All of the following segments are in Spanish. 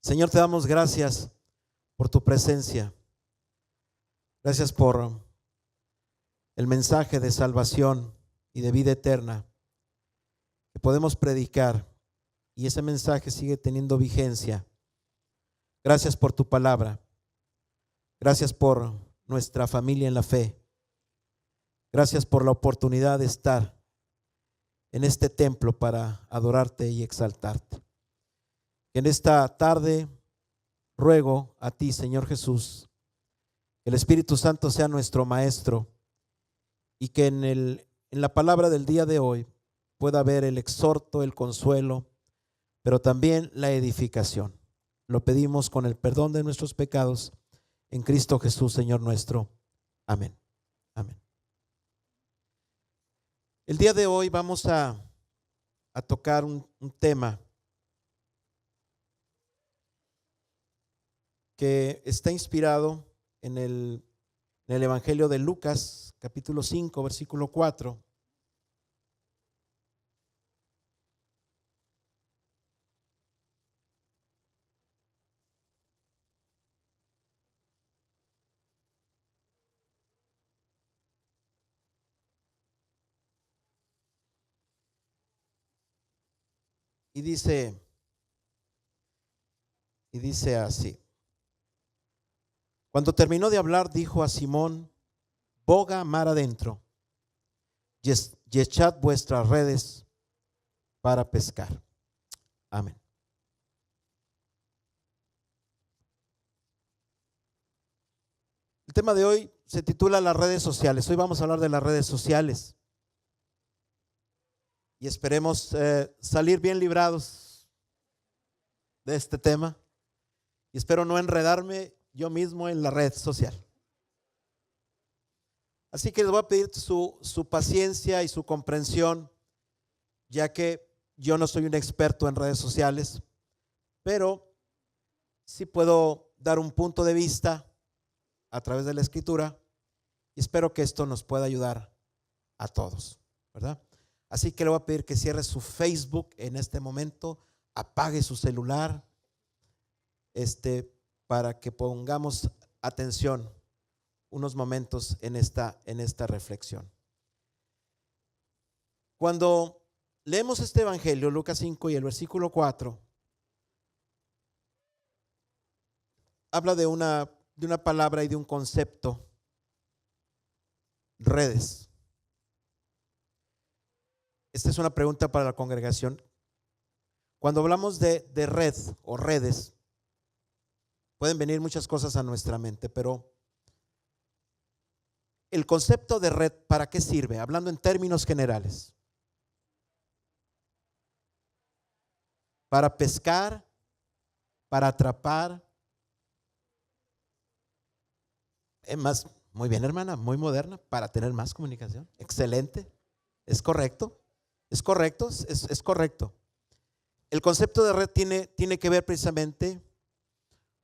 Señor, te damos gracias por tu presencia. Gracias por el mensaje de salvación y de vida eterna que podemos predicar, y ese mensaje sigue teniendo vigencia. Gracias por tu palabra. Gracias por nuestra familia en la fe. Gracias por la oportunidad de estar en este templo para adorarte y exaltarte. En esta tarde ruego a ti, Señor Jesús, que el Espíritu Santo sea nuestro maestro y que en la palabra del día de hoy pueda haber el exhorto, el consuelo, pero también la edificación. Lo pedimos con el perdón de nuestros pecados en Cristo Jesús, Señor nuestro. Amén. Amén. El día de hoy vamos a tocar un tema que está inspirado en el Evangelio de Lucas, capítulo 5, versículo 4. Y dice así: cuando terminó de hablar, dijo a Simón: boga mar adentro y echad vuestras redes para pescar. Amén. El tema de hoy se titula las redes sociales. Hoy vamos a hablar de las redes sociales y esperemos salir bien librados de este tema, y espero no enredarme yo mismo en la red social. Así que les voy a pedir su paciencia y su comprensión, ya que yo no soy un experto en redes sociales, pero sí puedo dar un punto de vista a través de la Escritura, y espero que esto nos pueda ayudar a todos, ¿verdad? Así que le voy a pedir que cierre su Facebook en este momento, apague su celular, para que pongamos atención unos momentos en esta reflexión. Cuando leemos este evangelio, Lucas 5 y el versículo 4, habla de una palabra y de un concepto: redes. Esta es una pregunta para la congregación. Cuando hablamos de red o redes, pueden venir muchas cosas a nuestra mente, pero el concepto de red, ¿para qué sirve? Hablando en términos generales. Para pescar, para atrapar. Es más, muy bien, hermana, muy moderna, para tener más comunicación. Excelente. Es correcto. Es correcto, es correcto. El concepto de red tiene que ver precisamente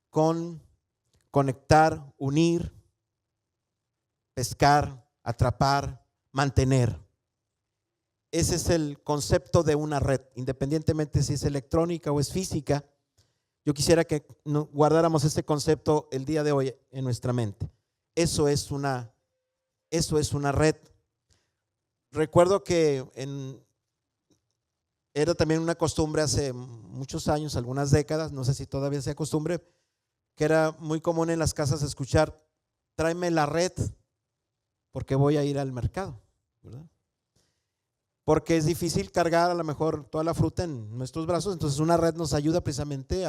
con conectar, unir, pescar, atrapar, mantener. Ese es el concepto de una red, independientemente si es electrónica o es física. Yo quisiera que guardáramos ese concepto el día de hoy en nuestra mente. Eso es una red. Recuerdo que era también una costumbre hace muchos años, algunas décadas, no sé si todavía sea costumbre, que era muy común en las casas escuchar: tráeme la red porque voy a ir al mercado, ¿verdad? Porque es difícil cargar a lo mejor toda la fruta en nuestros brazos, entonces una red nos ayuda precisamente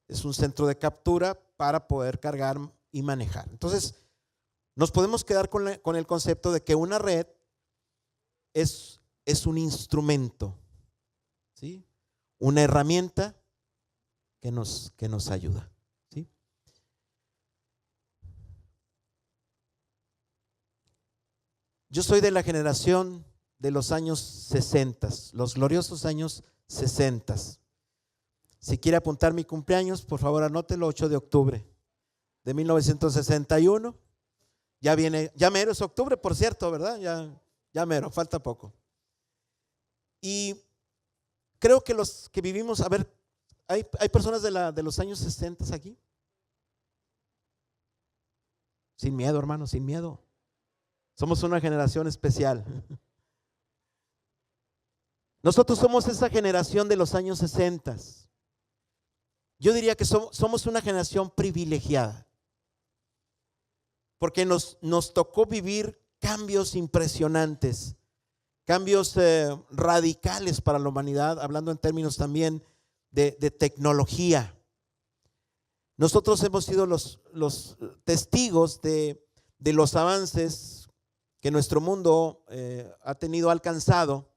es un centro de captura para poder cargar y manejar. Entonces nos podemos quedar con el concepto de que una red es un instrumento, ¿sí? Una herramienta que nos ayuda, ¿sí? Yo soy de la generación de los años 60, los gloriosos años 60. Si quiere apuntar mi cumpleaños, por favor anótelo: 8 de octubre de 1961. Ya viene, ya mero es octubre, por cierto, ¿verdad? Ya mero, falta poco. Y creo que los que vivimos, a ver, ¿Hay personas de los años 60 aquí? Sin miedo, hermano, sin miedo. Somos una generación especial. Nosotros somos esa generación de los años 60. Yo diría que somos una generación privilegiada, porque nos tocó vivir cambios impresionantes, cambios radicales para la humanidad, hablando en términos también de tecnología. Nosotros hemos sido los testigos de los avances que nuestro mundo ha alcanzado,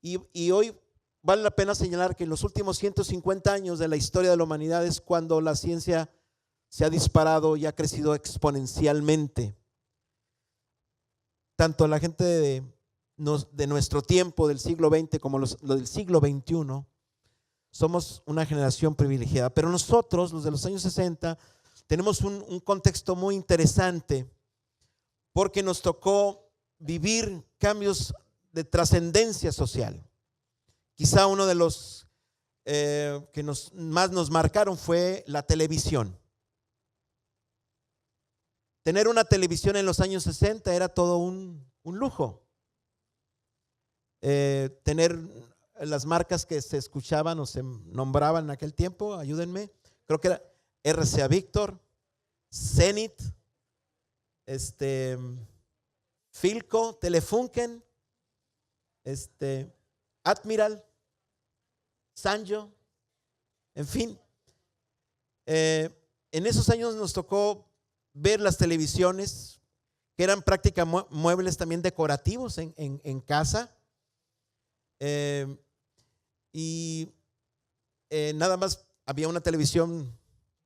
y hoy vale la pena señalar que en los últimos 150 años de la historia de la humanidad es cuando la ciencia se ha disparado y ha crecido exponencialmente. Tanto la gente de nuestro tiempo, del siglo XX, como los del siglo XXI, somos una generación privilegiada. Pero nosotros, los de los años 60, tenemos un contexto muy interesante, porque nos tocó vivir cambios de trascendencia social. Quizá uno de los que más nos marcaron fue la televisión. Tener una televisión en los años 60 era todo un lujo. Tener las marcas que se escuchaban o se nombraban en aquel tiempo, ayúdenme, creo que era RCA Victor, Zenith, Philco, Telefunken, Admiral, Sanyo, en fin. En esos años nos tocó ver las televisiones, que eran prácticamente muebles también decorativos en casa. Y nada más había una televisión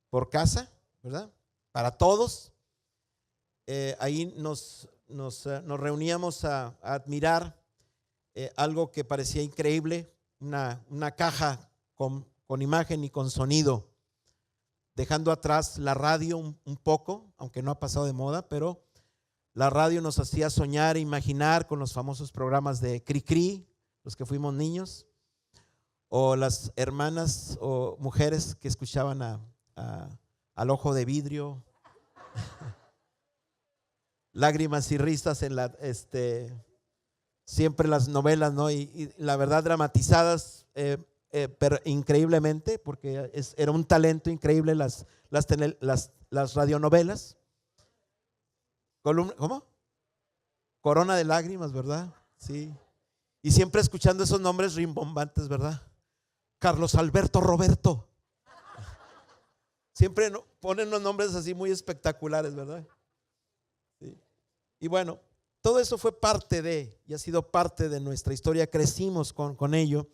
por casa, ¿verdad? Para todos. Ahí nos reuníamos a admirar algo que parecía increíble, una caja con imagen y con sonido, dejando atrás la radio un poco, aunque no ha pasado de moda, pero la radio nos hacía soñar e imaginar con los famosos programas de Cricri, los que fuimos niños, o las hermanas o mujeres que escuchaban al Ojo de Vidrio, Lágrimas y Risas en siempre las novelas, ¿no? Y la verdad dramatizadas pero increíblemente, porque era un talento increíble las radionovelas. ¿Cómo? Corona de Lágrimas, ¿verdad? Sí. Y siempre escuchando esos nombres rimbombantes, ¿verdad? Carlos Alberto Roberto. Siempre ponen unos nombres así muy espectaculares, ¿verdad? Sí. Y bueno, todo eso fue parte y ha sido parte de nuestra historia. Crecimos con ello.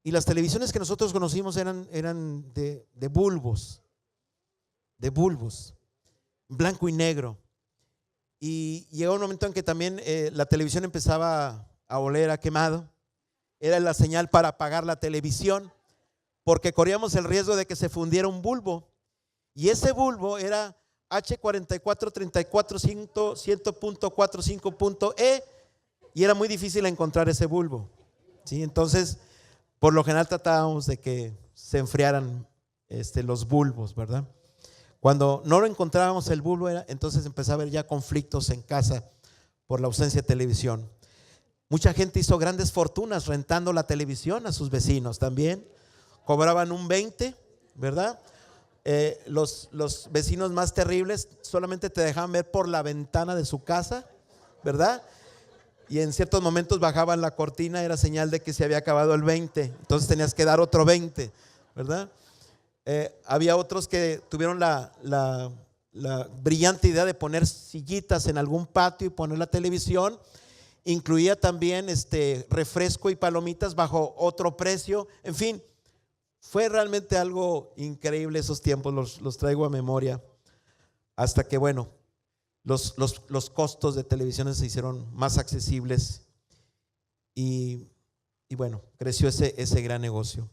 Y las televisiones que nosotros conocimos eran de bulbos, blanco y negro. Y llegó un momento en que también la televisión empezaba a oler a quemado. Era la señal para apagar la televisión, porque corríamos el riesgo de que se fundiera un bulbo. Y ese bulbo era H4434 100.45.E, y era muy difícil encontrar ese bulbo, ¿sí? Entonces, por lo general tratábamos de que se enfriaran los bulbos, ¿verdad? Cuando no lo encontrábamos el bulbo, entonces empezaba a haber ya conflictos en casa por la ausencia de televisión. Mucha gente hizo grandes fortunas rentando la televisión a sus vecinos también. Cobraban un 20, ¿verdad? Los vecinos más terribles solamente te dejaban ver por la ventana de su casa, ¿verdad? Y en ciertos momentos bajaban la cortina, era señal de que se había acabado el 20, entonces tenías que dar otro 20, ¿verdad? Había otros que tuvieron la brillante idea de poner sillitas en algún patio y poner la televisión. Incluía también refresco y palomitas bajo otro precio. En fin, fue realmente algo increíble esos tiempos, los traigo a memoria, hasta que bueno, los costos de televisiones se hicieron más accesibles y bueno, creció ese gran negocio.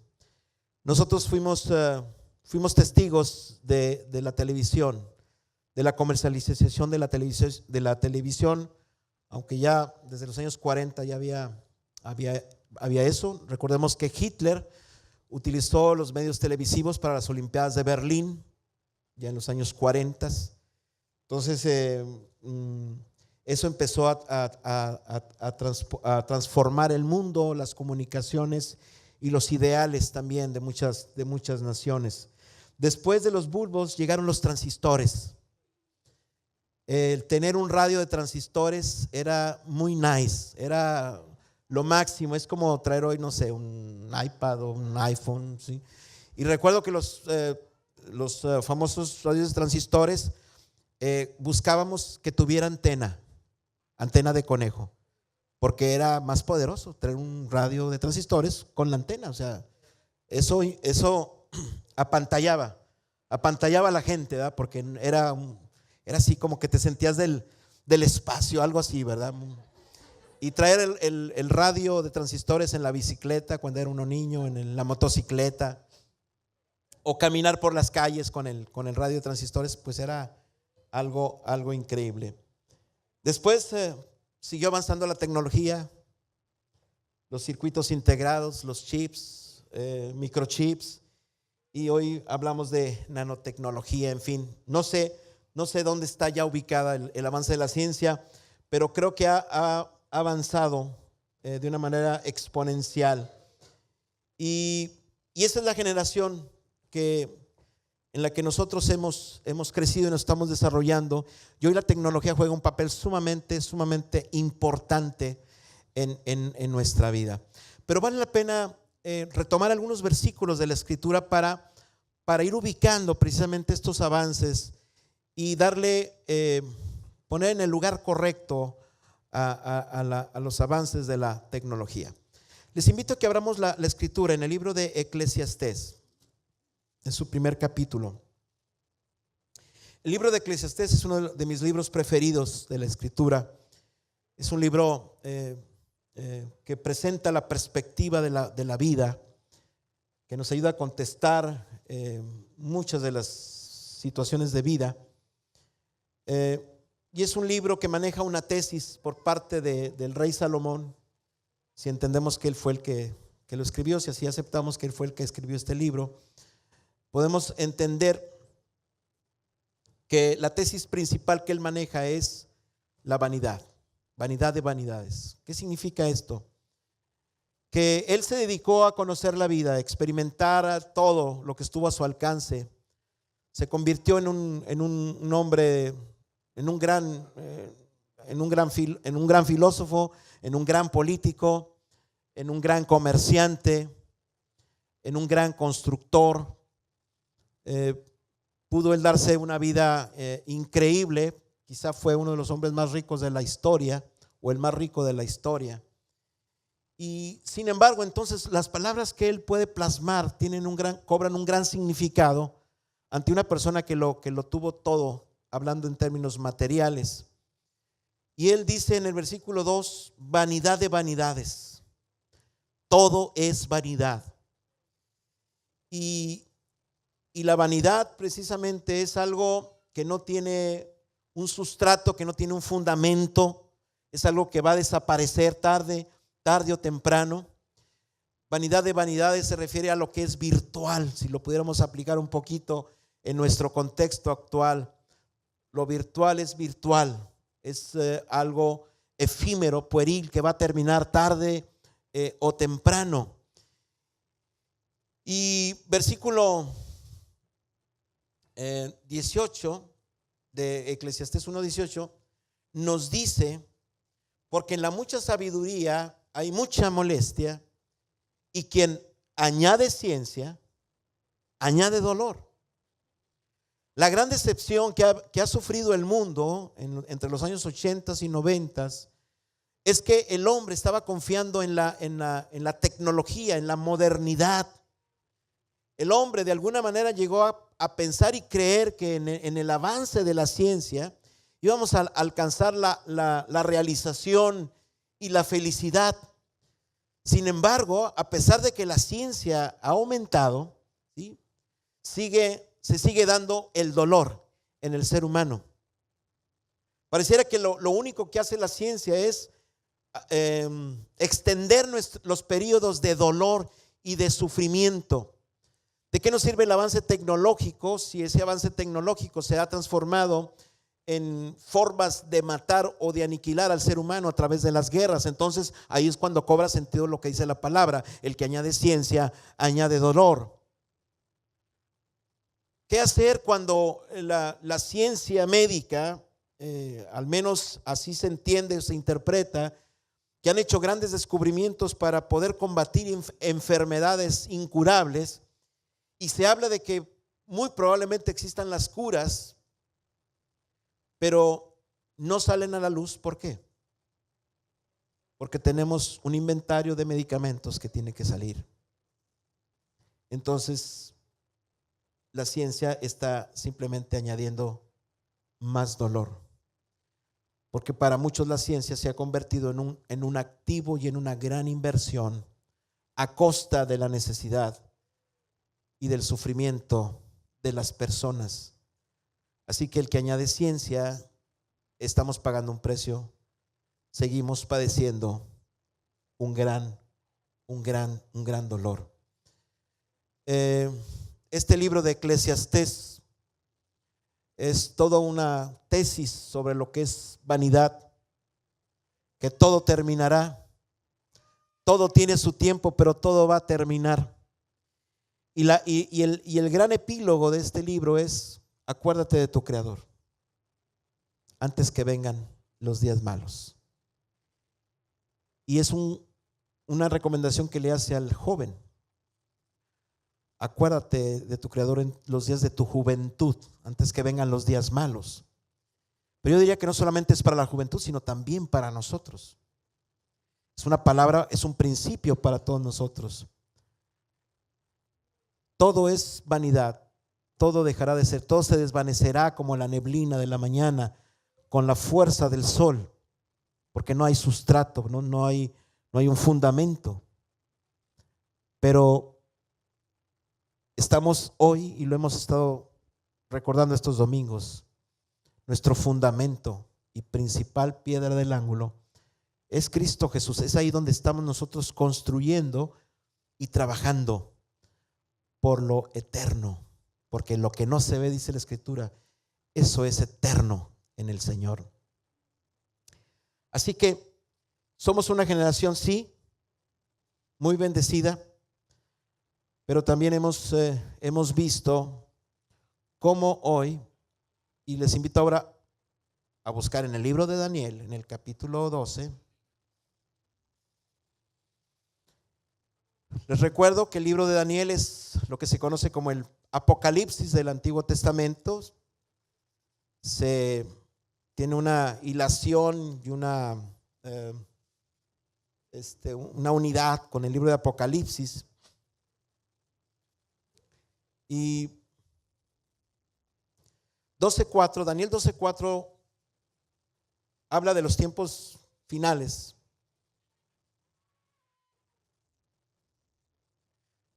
Nosotros fuimos testigos de la televisión, de la comercialización de la televisión, aunque ya desde los años 40 ya había eso. Recordemos que Hitler utilizó los medios televisivos para las Olimpiadas de Berlín, ya en los años 40. Entonces, eso empezó a transformar el mundo, las comunicaciones y los ideales también de muchas naciones. Después de los bulbos llegaron los transistores. El tener un radio de transistores era muy nice, era lo máximo. Es como traer hoy, no sé, un iPad o un iPhone, ¿sí? Y recuerdo que los famosos radios de transistores buscábamos que tuviera antena de conejo, porque era más poderoso traer un radio de transistores con la antena. O sea, eso apantallaba a la gente, ¿verdad? Porque era así como que te sentías del espacio, algo así, ¿verdad? Y traer el radio de transistores en la bicicleta cuando era uno niño, en la motocicleta, o caminar por las calles con el radio de transistores, pues era algo increíble. Después siguió avanzando la tecnología, los circuitos integrados, los chips, microchips, y hoy hablamos de nanotecnología. En fin, no sé dónde está ya ubicada el avance de la ciencia, pero creo que ha avanzado de una manera exponencial. Y esa es la generación en la que nosotros hemos crecido y nos estamos desarrollando. Y hoy la tecnología juega un papel sumamente importante en nuestra vida. Pero vale la pena retomar algunos versículos de la Escritura para ir ubicando precisamente estos avances y poner en el lugar correcto a los avances de la tecnología. Les invito a que abramos la Escritura en el libro de Eclesiastés, en su primer capítulo. El libro de Eclesiastés es uno de mis libros preferidos de la Escritura. Es un libro que presenta la perspectiva de la vida, que nos ayuda a contestar muchas de las situaciones de vida. Y es un libro que maneja una tesis por parte del rey Salomón. Si entendemos que él fue el que lo escribió, si así aceptamos que él fue el que escribió este libro, podemos entender que la tesis principal que él maneja es la vanidad de vanidades. ¿Qué significa esto? Que él se dedicó a conocer la vida, a experimentar todo lo que estuvo a su alcance. Se convirtió en un hombre, en un gran filósofo, en un gran político, en un gran comerciante, en un gran constructor. Pudo él darse una vida increíble. Quizá fue uno de los hombres más ricos de la historia, o el más rico de la historia. Y sin embargo, entonces las palabras que él puede plasmar cobran un gran significado ante una persona que lo tuvo todo, hablando en términos materiales. Y él dice en el versículo 2, vanidad de vanidades. Todo es vanidad. Y la vanidad precisamente es algo que no tiene un sustrato, que no tiene un fundamento. Es algo que va a desaparecer tarde o temprano. Vanidad de vanidades se refiere a lo que es virtual, si lo pudiéramos aplicar un poquito en nuestro contexto actual. Lo virtual es virtual, es algo efímero, pueril, que va a terminar tarde o temprano. Y versículo 18 de Eclesiastés 1:18 nos dice: porque en la mucha sabiduría hay mucha molestia, y quien añade ciencia, añade dolor. La gran decepción que ha sufrido el mundo entre los años 80 y 90 es que el hombre estaba confiando en la tecnología, en la modernidad. El hombre de alguna manera llegó a pensar y creer que en el avance de la ciencia íbamos a alcanzar la realización y la felicidad. Sin embargo, a pesar de que la ciencia ha aumentado, ¿sí?, se sigue dando el dolor en el ser humano. Pareciera que lo único que hace la ciencia es extender los periodos de dolor y de sufrimiento. ¿De qué nos sirve el avance tecnológico si ese avance tecnológico se ha transformado en formas de matar o de aniquilar al ser humano a través de las guerras? Entonces ahí es cuando cobra sentido lo que dice la palabra: el que añade ciencia añade dolor. ¿Qué hacer cuando la ciencia médica, al menos así se entiende o se interpreta, que han hecho grandes descubrimientos para poder combatir enfermedades incurables, y se habla de que muy probablemente existan las curas, pero no salen a la luz? ¿Por qué? Porque tenemos un inventario de medicamentos que tiene que salir. Entonces, la ciencia está simplemente añadiendo más dolor, porque para muchos la ciencia se ha convertido en un activo y en una gran inversión a costa de la necesidad y del sufrimiento de las personas. Así que el que añade ciencia, estamos pagando un precio, seguimos padeciendo un gran dolor. Este libro de Eclesiastés es toda una tesis sobre lo que es vanidad, que todo terminará, todo tiene su tiempo, pero todo va a terminar. Y el gran epílogo de este libro es: acuérdate de tu Creador antes que vengan los días malos. Y es una recomendación que le hace al joven: acuérdate de tu Creador en los días de tu juventud, antes que vengan los días malos. Pero yo diría que no solamente es para la juventud, sino también para nosotros. Es una palabra, es un principio para todos nosotros. Todo es vanidad, todo dejará de ser, todo se desvanecerá como la neblina de la mañana, con la fuerza del sol, porque no hay sustrato, no hay un fundamento. Pero estamos hoy, y lo hemos estado recordando estos domingos, nuestro fundamento y principal piedra del ángulo es Cristo Jesús. Es ahí donde estamos nosotros construyendo y trabajando por lo eterno, porque lo que no se ve, dice la Escritura, eso es eterno en el Señor. Así que somos una generación, sí, muy bendecida, pero también hemos visto cómo hoy, y les invito ahora a buscar en el libro de Daniel, en el capítulo 12. Les recuerdo que el libro de Daniel es lo que se conoce como el Apocalipsis del Antiguo Testamento. Tiene una hilación y una unidad con el libro de Apocalipsis. Y 12:4, Daniel 12:4 habla de los tiempos finales.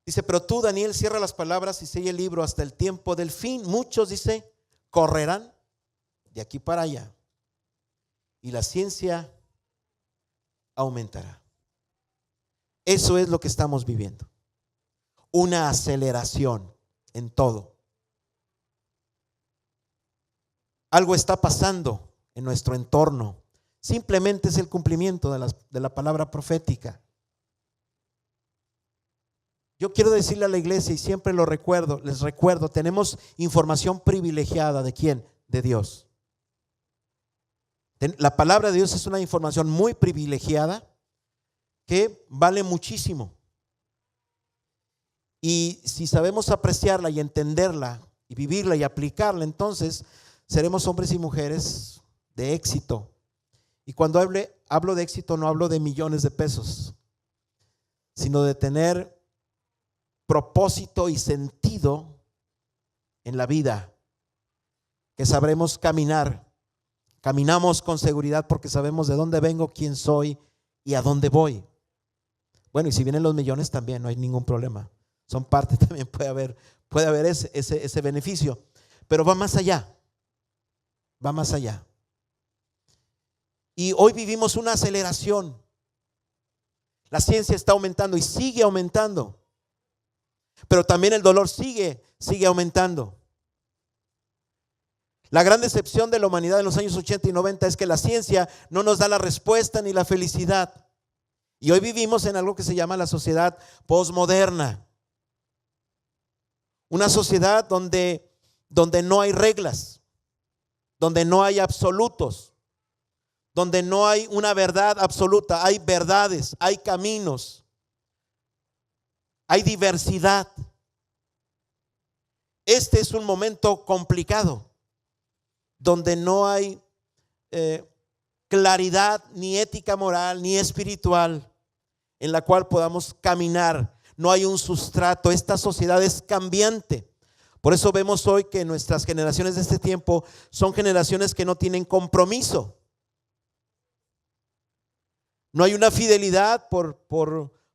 Dice: pero tú, Daniel, cierra las palabras y sella el libro hasta el tiempo del fin. Muchos, dice, correrán de aquí para allá, y la ciencia aumentará. Eso es lo que estamos viviendo. Una aceleración en todo. Algo está pasando en nuestro entorno. Simplemente es el cumplimiento de la palabra profética. Yo quiero decirle a la iglesia, y siempre les recuerdo, tenemos información privilegiada. ¿De quién? De Dios. La palabra de Dios es una información muy privilegiada que vale muchísimo. Y si sabemos apreciarla y entenderla y vivirla y aplicarla, entonces seremos hombres y mujeres de éxito. Y cuando hablo de éxito, no hablo de millones de pesos, sino de tener propósito y sentido en la vida, que sabremos caminar. Caminamos con seguridad porque sabemos de dónde vengo, quién soy y a dónde voy. Bueno, y si vienen los millones también, no hay ningún problema. Son parte, también puede haber ese beneficio. Pero va más allá. Va más allá. Y hoy vivimos una aceleración. La ciencia está aumentando y sigue aumentando. Pero también el dolor sigue aumentando. La gran decepción de la humanidad en los años 80 y 90 es que la ciencia no nos da la respuesta ni la felicidad. Y hoy vivimos en algo que se llama la sociedad posmoderna. Una sociedad donde no hay reglas, donde no hay absolutos, donde no hay una verdad absoluta. Hay verdades, hay caminos, hay diversidad. Este es un momento complicado, donde no hay claridad ni ética moral ni espiritual en la cual podamos caminar. No hay un sustrato. Esta sociedad es cambiante. Por eso vemos hoy que nuestras generaciones de este tiempo son generaciones que no tienen compromiso. No hay una fidelidad por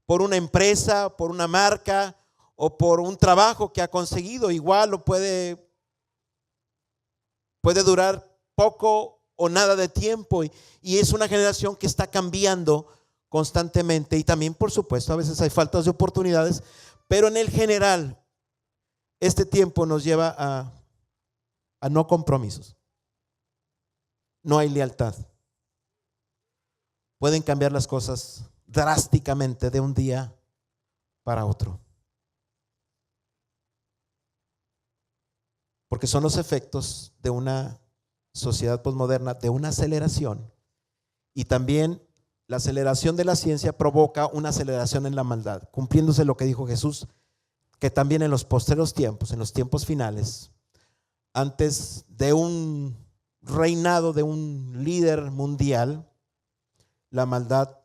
una empresa, por una marca o por un trabajo que ha conseguido. Igual o puede durar poco o nada de tiempo, y es una generación que está cambiando constantemente. Y también, por supuesto, a veces hay faltas de oportunidades, pero en el general este tiempo nos lleva a no compromisos. No hay lealtad. Pueden cambiar las cosas drásticamente de un día para otro, porque son los efectos de una sociedad posmoderna, de una aceleración. Y también la aceleración de la ciencia provoca una aceleración en la maldad, cumpliéndose lo que dijo Jesús, que también en los postreros tiempos, en los tiempos finales, antes de un reinado de un líder mundial, la maldad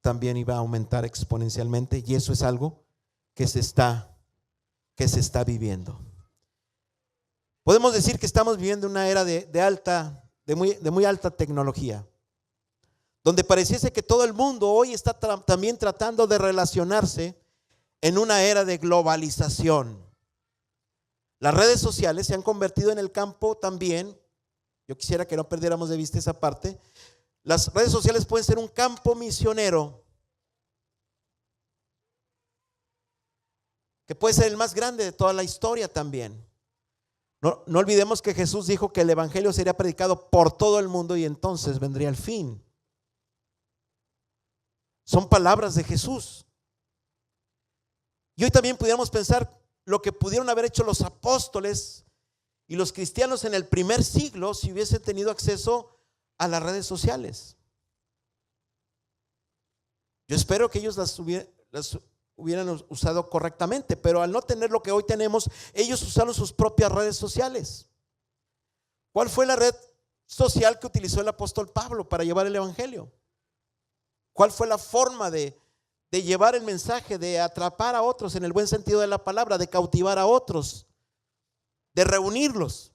también iba a aumentar exponencialmente, y eso es algo que se está viviendo. Podemos decir que estamos viviendo una era de muy alta tecnología, donde pareciese que todo el mundo hoy está también tratando de relacionarse en una era de globalización. Las redes sociales se han convertido en el campo también. Yo quisiera que no perdiéramos de vista esa parte. Las redes sociales pueden ser un campo misionero, que puede ser el más grande de toda la historia también. No olvidemos que Jesús dijo que el evangelio sería predicado por todo el mundo y entonces vendría el fin. Son palabras de Jesús. Y hoy también pudiéramos pensar lo que pudieron haber hecho los apóstoles y los cristianos en el primer siglo si hubiesen tenido acceso a las redes sociales. Yo espero que ellos las hubieran usado correctamente, pero al no tener lo que hoy tenemos, ellos usaron sus propias redes sociales. ¿Cuál fue la red social que utilizó el apóstol Pablo para llevar el evangelio? ¿Cuál fue la forma de llevar el mensaje, de atrapar a otros en el buen sentido de la palabra, de cautivar a otros, de reunirlos?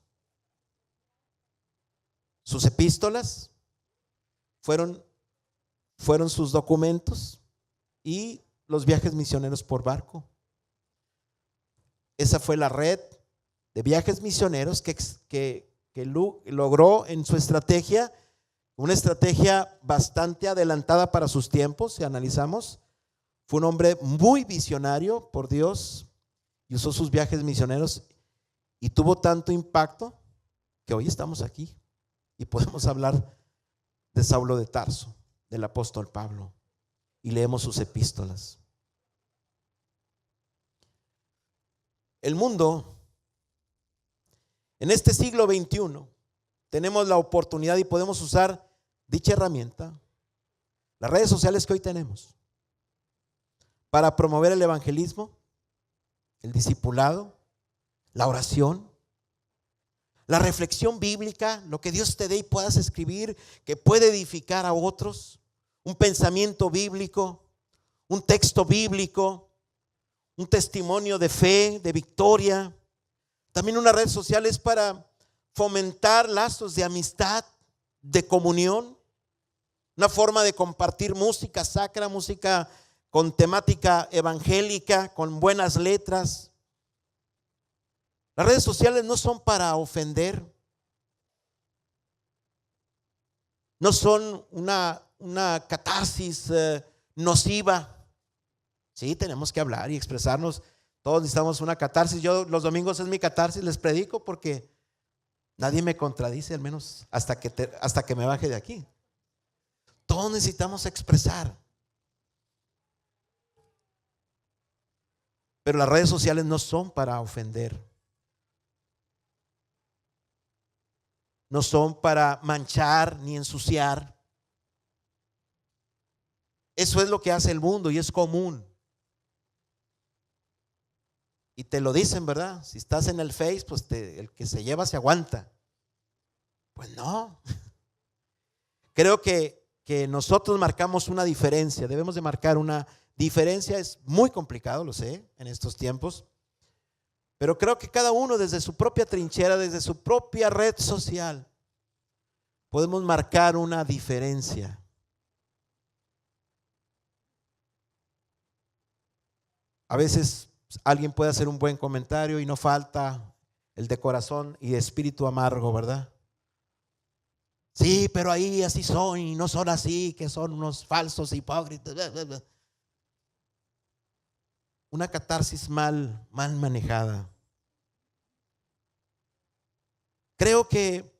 Sus epístolas fueron sus documentos y los viajes misioneros por barco. Esa fue la red de viajes misioneros que logró en su estrategia, una estrategia bastante adelantada para sus tiempos. Si analizamos, fue un hombre muy visionario por Dios y usó sus viajes misioneros y tuvo tanto impacto que hoy estamos aquí y podemos hablar de Saulo de Tarso, del apóstol Pablo, y leemos sus epístolas. El mundo, en este siglo XXI, tenemos la oportunidad y podemos usar dicha herramienta, las redes sociales que hoy tenemos, para promover el evangelismo, el discipulado, la oración, la reflexión bíblica, lo que Dios te dé y puedas escribir, que puede edificar a otros, un pensamiento bíblico, un texto bíblico, un testimonio de fe, de victoria. También una red social es para fomentar lazos de amistad, de comunión, una forma de compartir música sacra, música con temática evangélica, con buenas letras. Las redes sociales no son para ofender, no son una catarsis nociva. Sí, tenemos que hablar y expresarnos Todos necesitamos una catarsis. Yo los domingos es mi catarsis, les predico porque nadie me contradice, al menos hasta que me baje de aquí. Todos necesitamos expresar. Pero las redes sociales no son para ofender. No son para manchar ni ensuciar. Eso es lo que hace el mundo y es común. Y te lo dicen, ¿verdad? Si estás en el Face, pues el que se lleva se aguanta. Pues no. Creo que nosotros marcamos una diferencia. Debemos de marcar una diferencia. Es muy complicado, lo sé, en estos tiempos. Pero creo que cada uno desde su propia trinchera, desde su propia red social, podemos marcar una diferencia. A veces alguien puede hacer un buen comentario y no falta el de corazón y de espíritu amargo, ¿verdad? Sí, pero ahí así son y no son así, que son unos falsos hipócritas. Una catarsis mal manejada. Creo que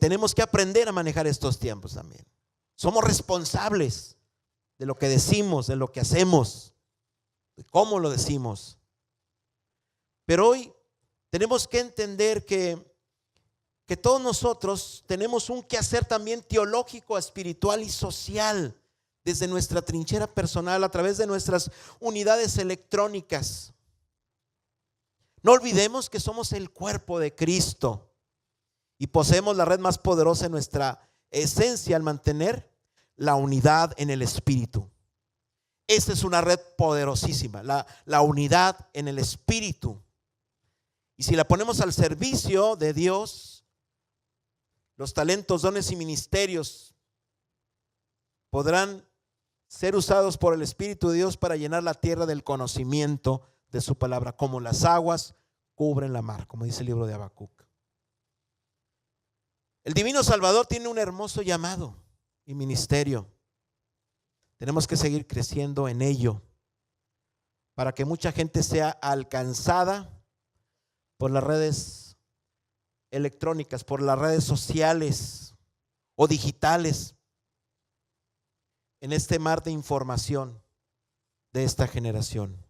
tenemos que aprender a manejar estos tiempos también. Somos responsables de lo que decimos, de lo que hacemos, de cómo lo decimos. Pero hoy tenemos que entender que todos nosotros tenemos un quehacer también teológico, espiritual y social desde nuestra trinchera personal a través de nuestras unidades electrónicas. No olvidemos que somos el cuerpo de Cristo y poseemos la red más poderosa en nuestra esencia al mantener la unidad en el espíritu. Esta es una red poderosísima, la unidad en el espíritu. Y si la ponemos al servicio de Dios, los talentos, dones y ministerios podrán ser usados por el Espíritu de Dios para llenar la tierra del conocimiento de su palabra, como las aguas cubren la mar, como dice el libro de Habacuc. El divino Salvador tiene un hermoso llamado y ministerio. Tenemos que seguir creciendo en ello para que mucha gente sea alcanzada por las redes electrónicas, por las redes sociales o digitales, en este mar de información de esta generación.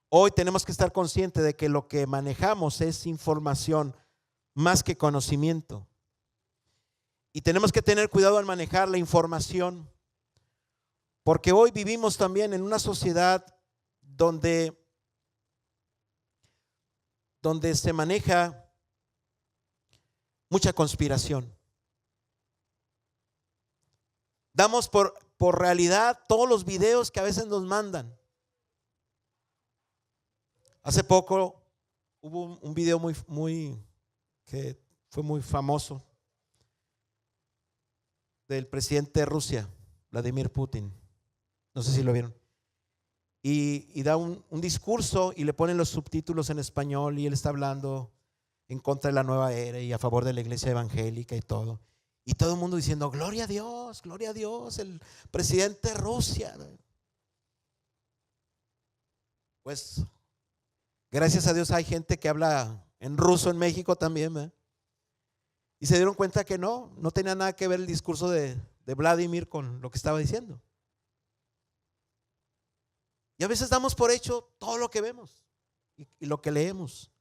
Hoy tenemos que estar conscientes de que lo que manejamos es información más que conocimiento. Y tenemos que tener cuidado al manejar la información, porque hoy vivimos también en una sociedad donde se maneja mucha conspiración. Damos por realidad todos los videos que a veces nos mandan. Hace poco hubo un video que fue muy famoso del presidente de Rusia, Vladimir Putin. No sé si lo vieron. Y da un discurso y le ponen los subtítulos en español y él está hablando en contra de la nueva era y a favor de la iglesia evangélica y todo. Y todo el mundo diciendo, gloria a Dios, el presidente de Rusia. Pues, gracias a Dios hay gente que habla en ruso en México también, ¿verdad? Y se dieron cuenta que no tenía nada que ver el discurso de Vladimir con lo que estaba diciendo. Y a veces damos por hecho todo lo que vemos y lo que leemos.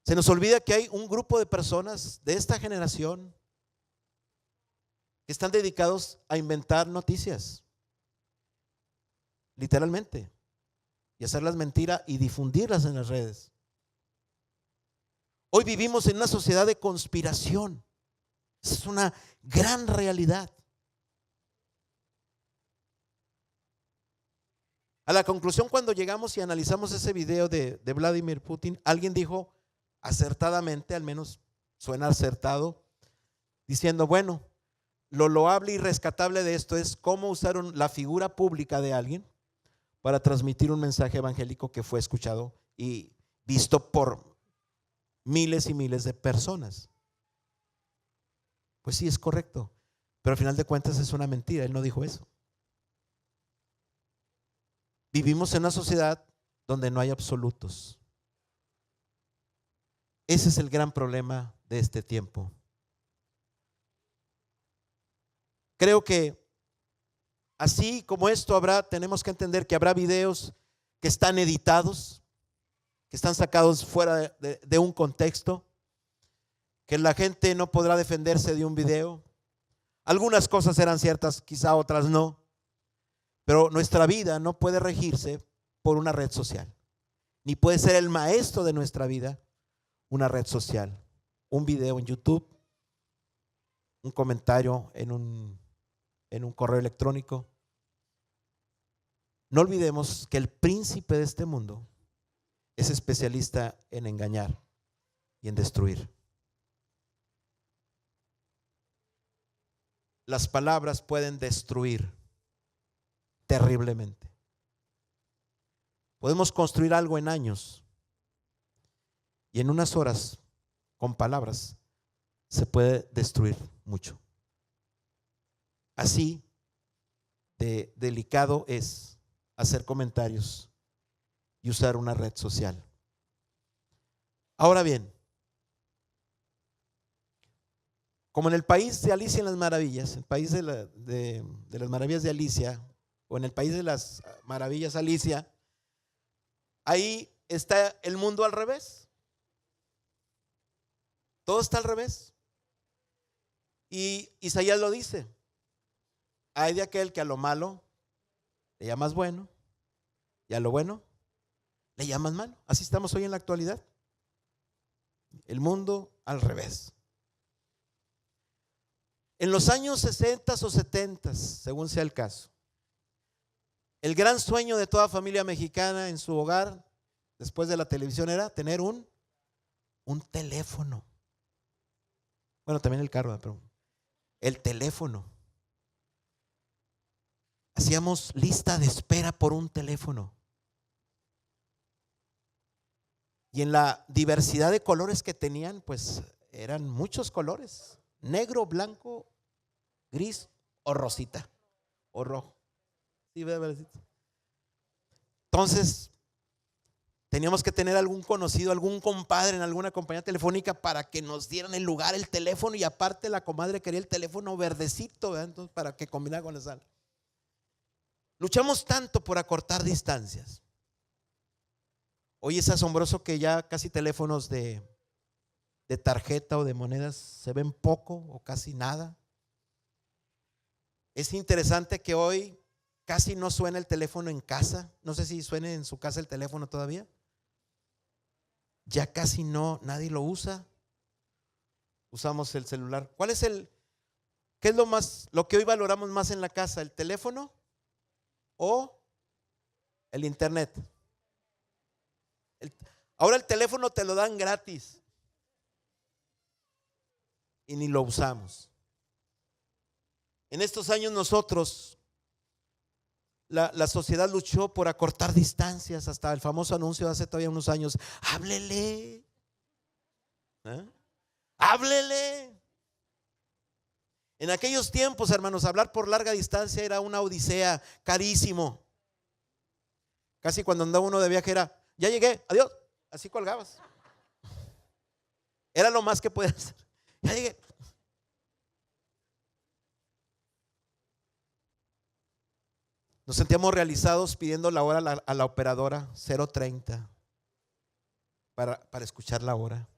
Se nos olvida que hay un grupo de personas de esta generación que están dedicados a inventar noticias, literalmente, y hacerlas mentira y difundirlas en las redes. Hoy vivimos en una sociedad de conspiración. Es una gran realidad. A la conclusión, cuando llegamos y analizamos ese video de Vladimir Putin, alguien dijo acertadamente, al menos suena acertado, diciendo, bueno, lo loable y rescatable de esto es cómo usaron la figura pública de alguien para transmitir un mensaje evangélico que fue escuchado y visto por miles y miles de personas. Pues sí, es correcto, pero al final de cuentas es una mentira, él no dijo eso. Vivimos en una sociedad donde no hay absolutos. Ese es el gran problema de este tiempo. Creo que así como esto tenemos que entender que habrá videos que están editados, que están sacados fuera de un contexto, que la gente no podrá defenderse de un video. Algunas cosas serán ciertas, quizá otras no, pero nuestra vida no puede regirse por una red social, ni puede ser el maestro de nuestra vida una red social, un video en YouTube, un comentario en un correo electrónico. No olvidemos que el príncipe de este mundo es especialista en engañar y en destruir. Las palabras pueden destruir terriblemente. Podemos construir algo en años y en unas horas, con palabras, se puede destruir mucho. Así de delicado es hacer comentarios y usar una red social. Ahora bien, como en el país de Alicia en las Maravillas, el país de las maravillas de Alicia, o en el país de las maravillas Alicia, ahí está el mundo al revés. Todo está al revés. Y Isaías lo dice: hay de aquel que a lo malo le llamas bueno y a lo bueno le llamas malo. Así estamos hoy en la actualidad. El mundo al revés. En los años 60 o 70, según sea el caso, el gran sueño de toda familia mexicana en su hogar, después de la televisión, era tener un teléfono. Bueno, también el carro, pero el teléfono. Hacíamos lista de espera por un teléfono. Y en la diversidad de colores que tenían, pues eran muchos colores: negro, blanco, gris o rosita o rojo. ¿Sí, verdad? Entonces teníamos que tener algún conocido, algún compadre en alguna compañía telefónica para que nos dieran el lugar, el teléfono, y aparte la comadre quería el teléfono verdecito, ¿verdad? Entonces, para que combinara con la sal. Luchamos tanto por acortar distancias. Hoy es asombroso que ya casi teléfonos de tarjeta o de monedas se ven poco o casi nada. Es interesante que hoy casi no suena el teléfono en casa. No sé si suene en su casa el teléfono todavía. Ya casi no, nadie lo usa. Usamos el celular. ¿Qué es lo que hoy valoramos más en la casa? ¿El teléfono o el internet? Ahora el teléfono te lo dan gratis y ni lo usamos. En estos años nosotros, la sociedad luchó por acortar distancias, hasta el famoso anuncio de hace todavía unos años: háblele, háblele. En aquellos tiempos, hermanos, hablar por larga distancia era una odisea, carísimo. Casi cuando andaba uno de viaje era: ya llegué, adiós, así colgabas. Era lo más que podías hacer. Ya llegué. Nos sentíamos realizados pidiendo la hora a la operadora 0:30 para escuchar la hora.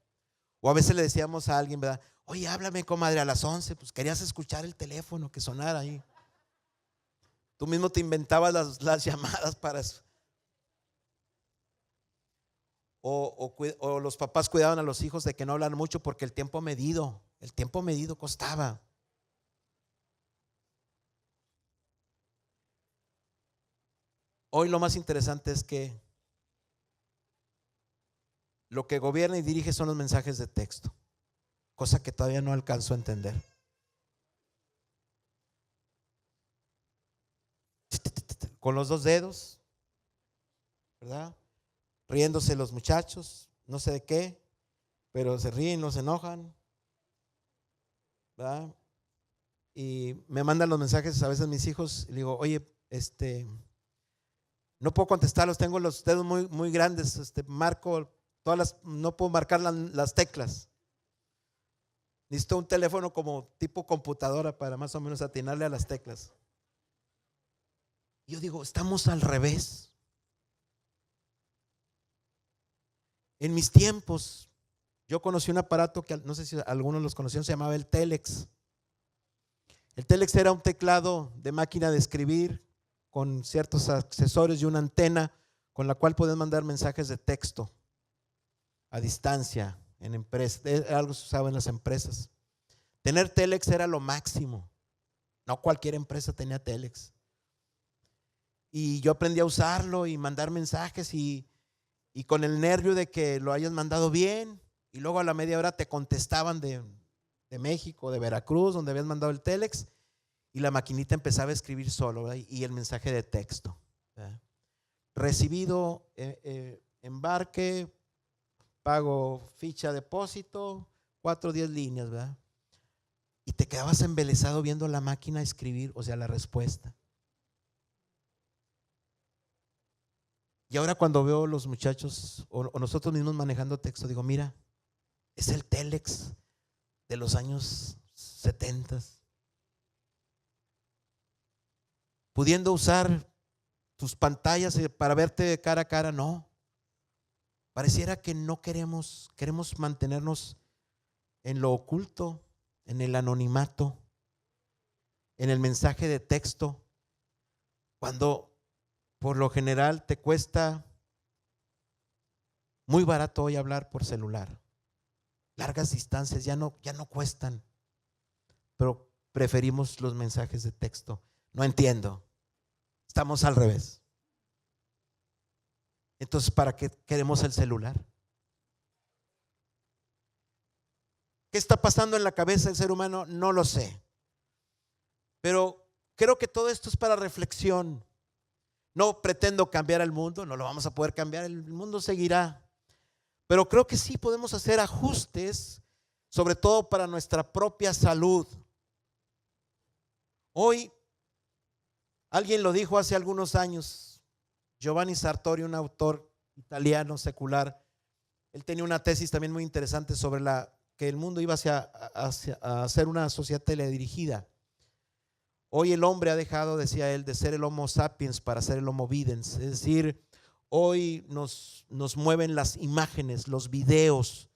O a veces le decíamos a alguien, ¿verdad? Oye, háblame, comadre, a las 11. Pues querías escuchar el teléfono que sonara ahí. Tú mismo te inventabas las llamadas para eso. O los papás cuidaban a los hijos de que no hablan mucho porque el tiempo medido costaba. Hoy lo más interesante es que lo que gobierna y dirige son los mensajes de texto, cosa que todavía no alcanzo a entender. Con los dos dedos, ¿verdad? Riéndose los muchachos, no sé de qué, pero se ríen, no se enojan, ¿verdad? Y me mandan los mensajes a veces mis hijos y le digo: oye, No puedo contestarlos, tengo los dedos muy grandes, marco no puedo marcar las teclas. Necesito un teléfono como tipo computadora para más o menos atinarle a las teclas. Yo digo, estamos al revés. En mis tiempos, yo conocí un aparato que no sé si algunos los conocieron, se llamaba el Telex. El Telex era un teclado de máquina de escribir con ciertos accesorios y una antena con la cual podías mandar mensajes de texto a distancia en empresas. Algo se usaba en las empresas. Tener Telex era lo máximo. No cualquier empresa tenía Telex. Y yo aprendí a usarlo y mandar mensajes y con el nervio de que lo hayas mandado bien, y luego a la media hora te contestaban de México, de Veracruz, donde habías mandado el Telex, y la maquinita empezaba a escribir solo, ¿verdad? Y el mensaje de texto, ¿verdad? Recibido, embarque, pago, ficha, depósito, 4 o 10 líneas, ¿verdad? Y te quedabas embelesado viendo la máquina escribir, o sea, la respuesta. Y ahora cuando veo los muchachos o nosotros mismos manejando texto, digo, mira, es el Telex de los años 70. Pudiendo usar tus pantallas para verte cara a cara, no. Pareciera que no queremos mantenernos en lo oculto, en el anonimato, en el mensaje de texto, cuando por lo general te cuesta muy barato hoy hablar por celular. Largas distancias ya no cuestan, pero preferimos los mensajes de texto. No entiendo, estamos al revés. Entonces, ¿para qué queremos el celular? ¿Qué está pasando en la cabeza del ser humano? No lo sé, pero creo que todo esto es para reflexión. No pretendo cambiar el mundo, no lo vamos a poder cambiar, el mundo seguirá. Pero creo que sí podemos hacer ajustes, sobre todo para nuestra propia salud. Hoy, alguien lo dijo hace algunos años, Giovanni Sartori, un autor italiano secular, él tenía una tesis también muy interesante sobre que el mundo iba a ser una sociedad teledirigida. Hoy el hombre ha dejado, decía él, de ser el Homo sapiens para ser el Homo videns. Es decir, hoy nos mueven las imágenes, los videos.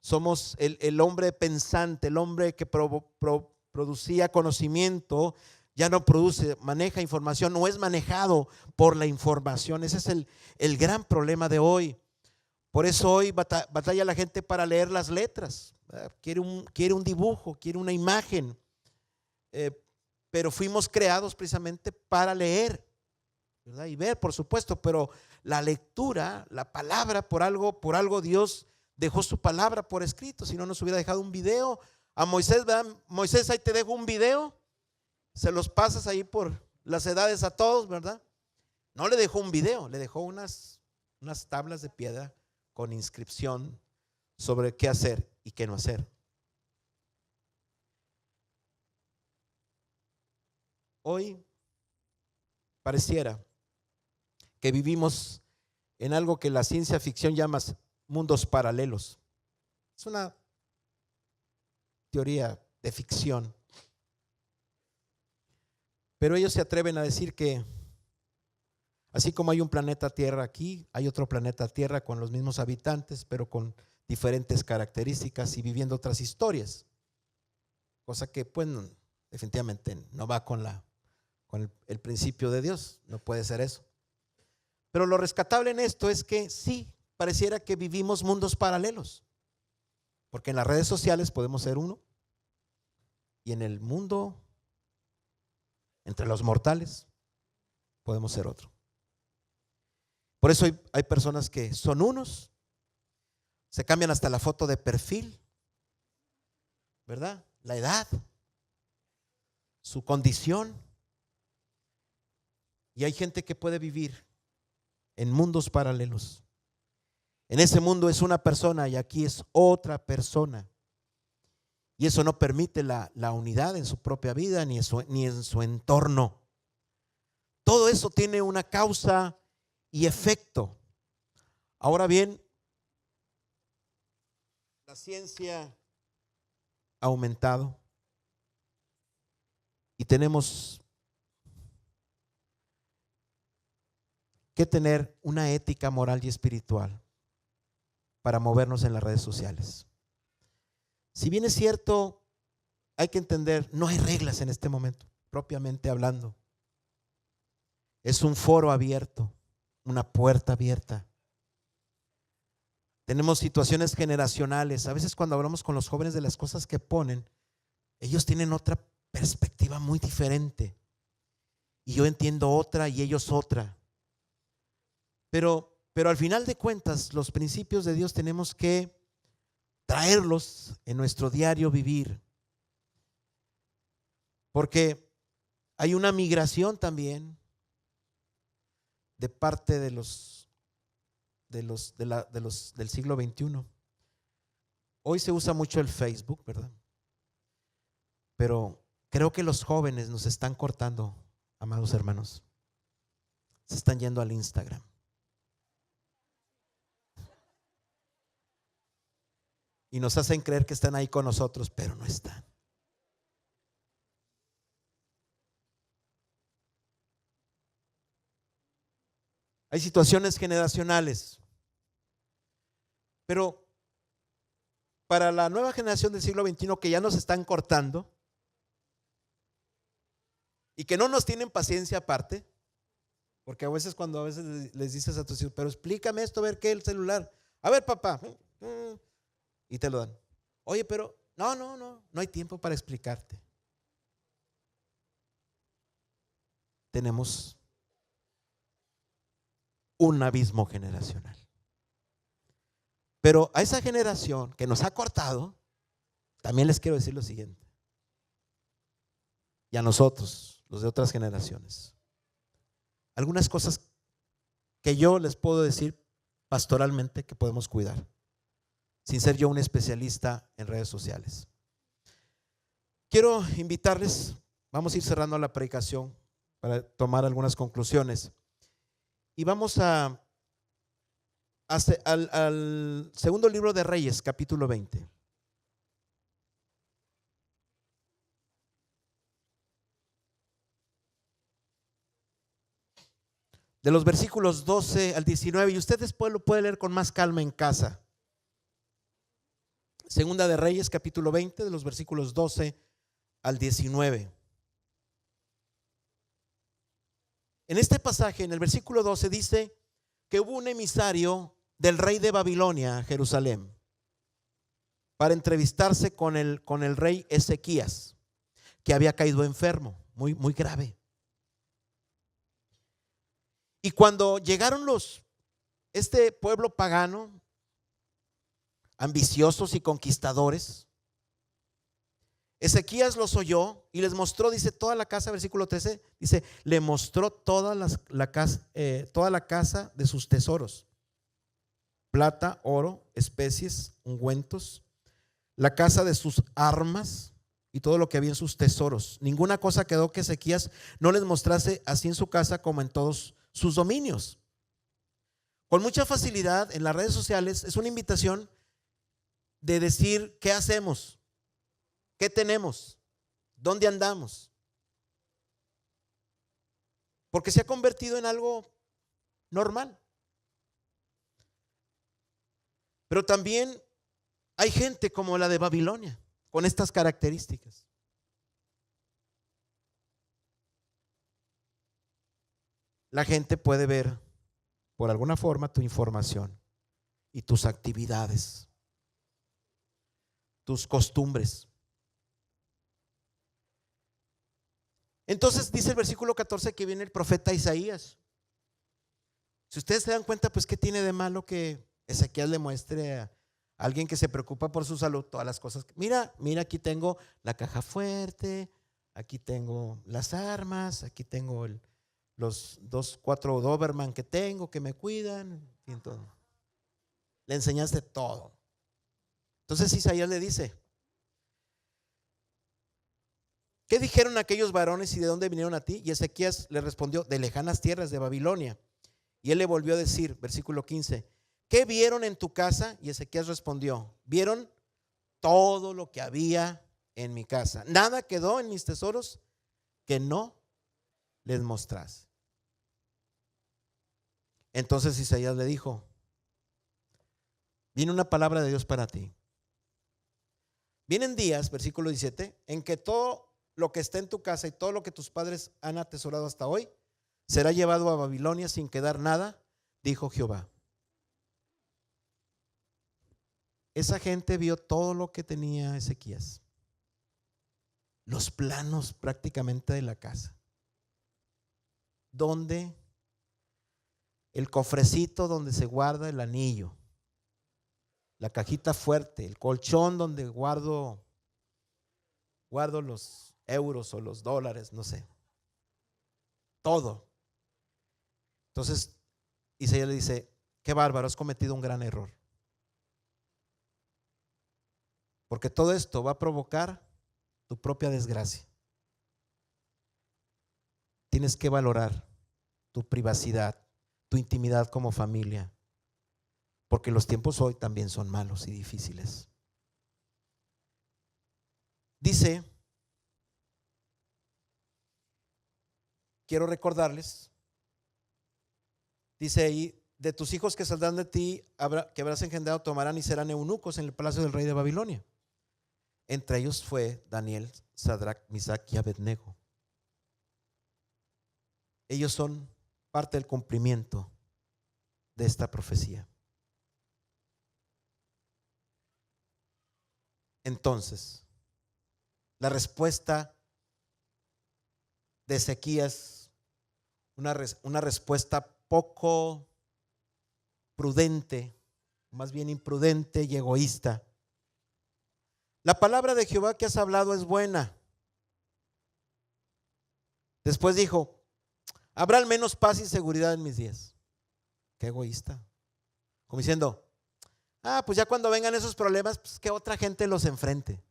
Somos el hombre pensante, el hombre que producía conocimiento, ya no produce, maneja información, no es manejado por la información. Ese es el gran problema de hoy. Por eso hoy batalla la gente para leer las letras. Quiere un dibujo, quiere una imagen. Pero fuimos creados precisamente para leer, ¿verdad? Y ver, por supuesto, pero la lectura, la palabra, por algo Dios dejó su palabra por escrito. Si no, nos hubiera dejado un video a Moisés, ¿verdad? Moisés, ahí te dejo un video, se los pasas ahí por las edades a todos, ¿verdad? No le dejó un video, le dejó unas tablas de piedra con inscripción sobre qué hacer y qué no hacer. Hoy pareciera que vivimos en algo que la ciencia ficción llama mundos paralelos. Es una teoría de ficción. Pero ellos se atreven a decir que así como hay un planeta Tierra aquí, hay otro planeta Tierra con los mismos habitantes, pero con diferentes características y viviendo otras historias. Cosa que pues definitivamente no va con el principio de Dios, no puede ser eso. Pero lo rescatable en esto es que sí, pareciera que vivimos mundos paralelos, porque en las redes sociales podemos ser uno y en el mundo, entre los mortales, podemos ser otro. Por eso hay personas que son unos, se cambian hasta la foto de perfil, ¿verdad? La edad, su condición. Y hay gente que puede vivir en mundos paralelos. En ese mundo es una persona y aquí es otra persona. Y eso no permite la unidad en su propia vida ni en su entorno. Todo eso tiene una causa y efecto. Ahora bien, la ciencia ha aumentado y tenemos que tener una ética moral y espiritual para movernos en las redes sociales. Si bien es cierto, hay que entender, no hay reglas en este momento, propiamente hablando. Es un foro abierto, una puerta abierta. Tenemos situaciones generacionales. A veces cuando hablamos con los jóvenes de las cosas que ponen, ellos tienen otra perspectiva muy diferente. Y yo entiendo otra y ellos otra. Pero al final de cuentas, los principios de Dios tenemos que traerlos en nuestro diario vivir. Porque hay una migración también de parte del siglo XXI. Hoy se usa mucho el Facebook, ¿verdad? Pero creo que los jóvenes nos están cortando, amados hermanos. Se están yendo al Instagram. Y nos hacen creer que están ahí con nosotros, pero no están. Hay situaciones generacionales, pero para la nueva generación del siglo XXI que ya nos están cortando y que no nos tienen paciencia aparte, porque a veces les dices a tus hijos, pero explícame esto, a ver qué es el celular. A ver, papá. Y te lo dan. Oye, pero no hay tiempo para explicarte. Tenemos un abismo generacional. Pero a esa generación que nos ha cortado, también les quiero decir lo siguiente. Y a nosotros, los de otras generaciones, algunas cosas que yo les puedo decir pastoralmente que podemos cuidar, sin ser yo un especialista en redes sociales. Quiero invitarles, vamos a ir cerrando la predicación para tomar algunas conclusiones. Y vamos al segundo libro de Reyes, capítulo 20. De los versículos 12 al 19, y usted después lo puede leer con más calma en casa. Segunda de Reyes, capítulo 20, de los versículos 12 al 19. En este pasaje, en el versículo 12, dice que hubo un emisario del rey de Babilonia a Jerusalén para entrevistarse con el rey Ezequías, que había caído enfermo, muy grave. Y cuando llegaron este pueblo pagano, ambiciosos y conquistadores, Ezequías los oyó y les mostró, dice, toda la casa, versículo 13, dice, le mostró toda la casa de sus tesoros: plata, oro, especies, ungüentos, la casa de sus armas y todo lo que había en sus tesoros. Ninguna cosa quedó que Ezequías no les mostrase, así en su casa como en todos sus dominios. Con mucha facilidad en las redes sociales es una invitación de decir qué hacemos, qué tenemos, dónde andamos, porque se ha convertido en algo normal. Pero también hay gente como la de Babilonia con estas características. La gente puede ver por alguna forma tu información y tus actividades, tus costumbres. Entonces dice el versículo 14 que viene el profeta Isaías. Si ustedes se dan cuenta, pues ¿qué tiene de malo que Ezequiel le muestre a alguien que se preocupa por su salud todas las cosas? Mira, aquí tengo la caja fuerte, aquí tengo las armas, aquí tengo los 4 Doberman que tengo que me cuidan, y todo. Le enseñaste todo. Entonces Isaías le dice: ¿qué dijeron aquellos varones y de dónde vinieron a ti? Y Ezequías le respondió: de lejanas tierras de Babilonia. Y él le volvió a decir, versículo 15, ¿qué vieron en tu casa? Y Ezequías respondió, vieron todo lo que había en mi casa. Nada quedó en mis tesoros que no les mostrase. Entonces Isaías le dijo, viene una palabra de Dios para ti. Vienen días, versículo 17, en que todo lo que está en tu casa y todo lo que tus padres han atesorado hasta hoy será llevado a Babilonia sin quedar nada, dijo Jehová. Esa gente vio todo lo que tenía Ezequías, los planos prácticamente de la casa, donde el cofrecito donde se guarda el anillo, la cajita fuerte, el colchón donde guardo los euros o los dólares, no sé, todo. Entonces Isaías le dice, qué bárbaro, has cometido un gran error, porque todo esto va a provocar tu propia desgracia. Tienes que valorar tu privacidad, tu intimidad como familia, porque los tiempos hoy también son malos y difíciles. Dice, quiero recordarles, dice ahí, de tus hijos que saldrán de ti, que habrás engendrado, tomarán y serán eunucos en el palacio del rey de Babilonia. Entre ellos fue Daniel, Sadrach, Misach y Abednego. Ellos son parte del cumplimiento de esta profecía. Entonces, la respuesta de Ezequías, una respuesta poco prudente, más bien imprudente y egoísta. La palabra de Jehová que has hablado es buena. Después dijo, habrá al menos paz y seguridad en mis días. Qué egoísta. Como diciendo, pues ya cuando vengan esos problemas, pues que otra gente los enfrente.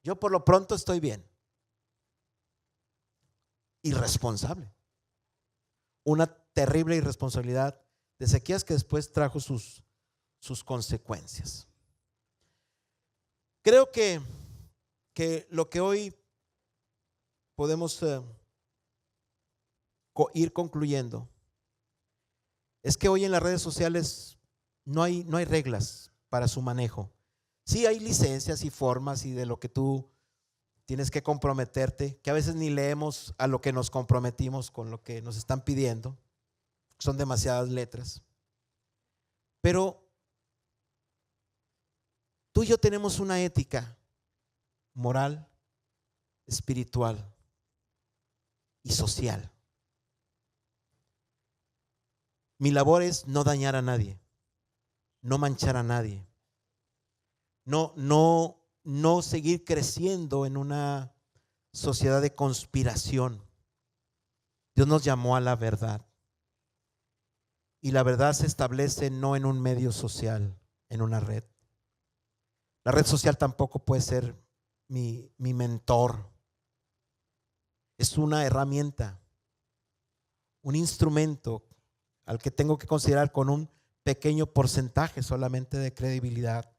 Yo por lo pronto estoy bien. Irresponsable. Una terrible irresponsabilidad de Ezequías que después trajo sus consecuencias. Creo que lo que hoy podemos ir concluyendo es que hoy en las redes sociales no hay reglas para su manejo. Sí hay licencias y formas y de lo que tú tienes que comprometerte, que a veces ni leemos a lo que nos comprometimos con lo que nos están pidiendo. Son demasiadas letras. Pero tú y yo tenemos una ética moral, espiritual y social. Mi labor es no dañar a nadie, no manchar a nadie, no seguir creciendo en una sociedad de conspiración. Dios nos llamó a la verdad. Y la verdad se establece no en un medio social, en una red. La red social tampoco puede ser mi mentor. Es una herramienta, un instrumento al que tengo que considerar con un pequeño porcentaje solamente de credibilidad.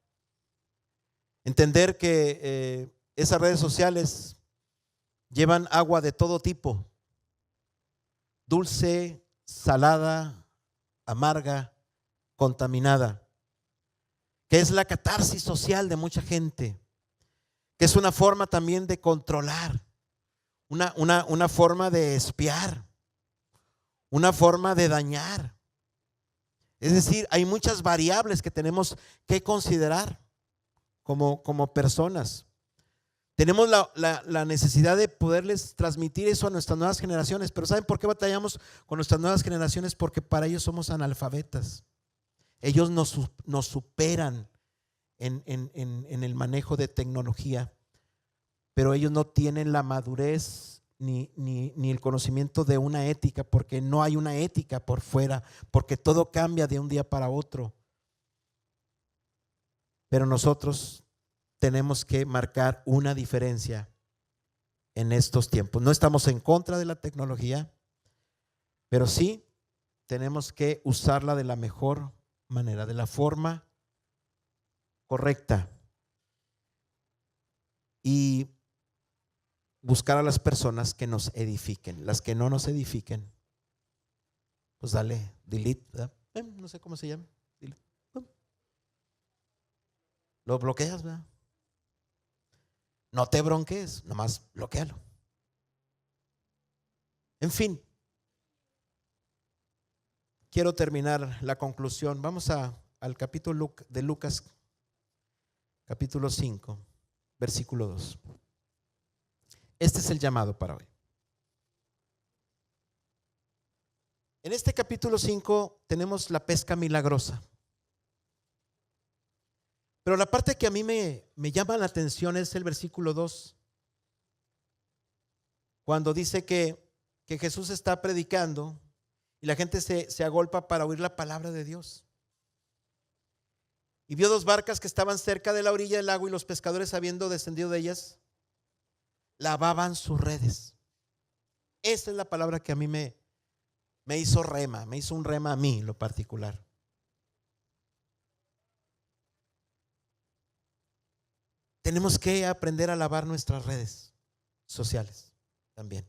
Entender que esas redes sociales llevan agua de todo tipo, dulce, salada, amarga, contaminada, que es la catarsis social de mucha gente, que es una forma también de controlar, una forma de espiar, una forma de dañar. Es decir, hay muchas variables que tenemos que considerar como personas. Tenemos la necesidad de poderles transmitir eso a nuestras nuevas generaciones, pero ¿saben por qué batallamos con nuestras nuevas generaciones? Porque para ellos somos analfabetas. Ellos nos superan en el manejo de tecnología, pero ellos no tienen la madurez ni el conocimiento de una ética, porque no hay una ética por fuera, porque todo cambia de un día para otro. Pero nosotros tenemos que marcar una diferencia en estos tiempos. No estamos en contra de la tecnología, pero sí tenemos que usarla de la mejor manera, de la forma correcta, y buscar a las personas que nos edifiquen. Las que no nos edifiquen, pues dale delete, ¿verdad? No sé cómo se llama, delete. Lo bloqueas, ¿verdad? No te bronques, nomás bloquealo. En fin, quiero terminar la conclusión. Vamos al capítulo de Lucas, capítulo 5, versículo 2. Este es el llamado para hoy. En este capítulo 5 tenemos la pesca milagrosa. Pero la parte que a mí me llama la atención es el versículo 2. Cuando dice que Jesús está predicando y la gente se agolpa para oír la palabra de Dios. Y vio 2 barcas que estaban cerca de la orilla del lago, y los pescadores, habiendo descendido de ellas, lavaban sus redes. Esa es la palabra que a mí me hizo rema, me hizo un rema a mí en lo particular. Tenemos que aprender a lavar nuestras redes sociales también.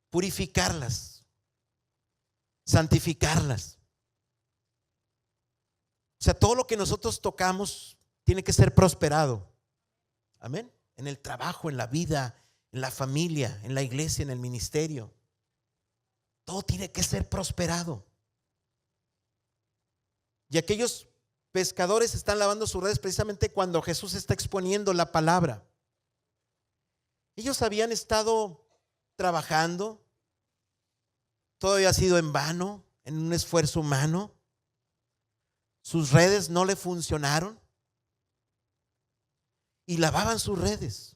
Purificarlas, santificarlas. O sea, todo lo que nosotros tocamos tiene que ser prosperado. Amén. En el trabajo, en la vida, en la familia, en la iglesia, en el ministerio. Todo tiene que ser prosperado. Y aquellos pescadores están lavando sus redes precisamente cuando Jesús está exponiendo la palabra. Ellos habían estado trabajando, todo había sido en vano, en un esfuerzo humano. Sus redes no le funcionaron y lavaban sus redes.